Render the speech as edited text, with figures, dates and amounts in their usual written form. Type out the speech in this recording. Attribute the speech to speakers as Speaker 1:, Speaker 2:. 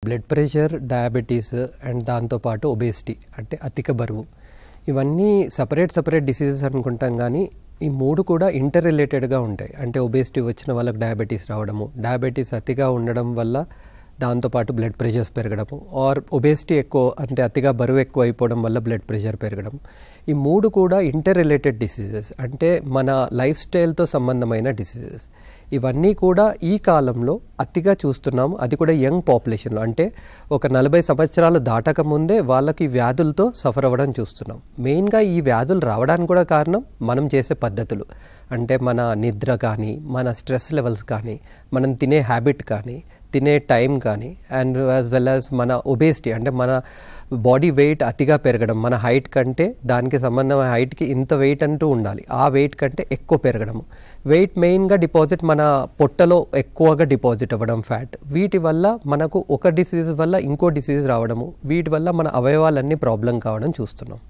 Speaker 1: Blood pressure, diabetes and దాంతోపాటు obesity అంటే అధిక బరువు, ఇవన్నీ సపరేట్ డిసీజెస్ అనుకుంటాం. కానీ ఈ మూడు కూడా ఇంటర్ రిలేటెడ్గా ఉంటాయి. అంటే ఒబేసిటీ వచ్చిన వాళ్ళకి డయాబెటీస్ రావడము, డయాబెటీస్ అతిగా ఉండడం వల్ల దాంతోపాటు బ్లడ్ ప్రెషర్స్ పెరగడము, ఆర్ ఒబేసిటీ ఎక్కువ అంటే అతిగా బరువు ఎక్కువ అయిపోవడం వల్ల బ్లడ్ ప్రెషర్ పెరగడం. ఈ మూడు కూడా ఇంటర్ రిలేటెడ్ డిసీజెస్, అంటే మన లైఫ్ స్టైల్తో సంబంధమైన డిసీజెస్. ఇవన్నీ కూడా ఈ కాలంలో అతిగా చూస్తున్నాము, అది కూడా యంగ్ పాపులేషన్లో. అంటే ఒక 40 సంవత్సరాలు దాటక ముందే వాళ్ళకి వ్యాధులతో సఫర్ అవ్వడం చూస్తున్నాం. మెయిన్గా ఈ వ్యాధులు రావడానికి కూడా కారణం మనం చేసే పద్ధతులు. అంటే మన నిద్ర కానీ, మన స్ట్రెస్ లెవెల్స్ కానీ, మనం తినే హ్యాబిట్ కానీ, తినే టైం కానీ, అండ్ యాజ్ వెల్ యాజ్ మన ఒబేసిటీ అంటే మన బాడీ వెయిట్ అతిగా పెరగడం, మన హైట్ కంటే దానికి సంబంధమైన హైట్కి ఇంత వెయిట్ అంటూ ఉండాలి, ఆ వెయిట్ కంటే ఎక్కువ పెరగడము. వెయిట్ మెయిన్గా డిపాజిట్ మన పొట్టలో ఎక్కువగా డిపాజిట్ అవ్వడం, ఫ్యాట్. వీటి వల్ల మనకు ఒక డిసీజ్ వల్ల ఇంకో డిసీజ్ రావడము, వీటి వల్ల మన అవయవాలన్నీ ప్రాబ్లం కావడం చూస్తున్నాం.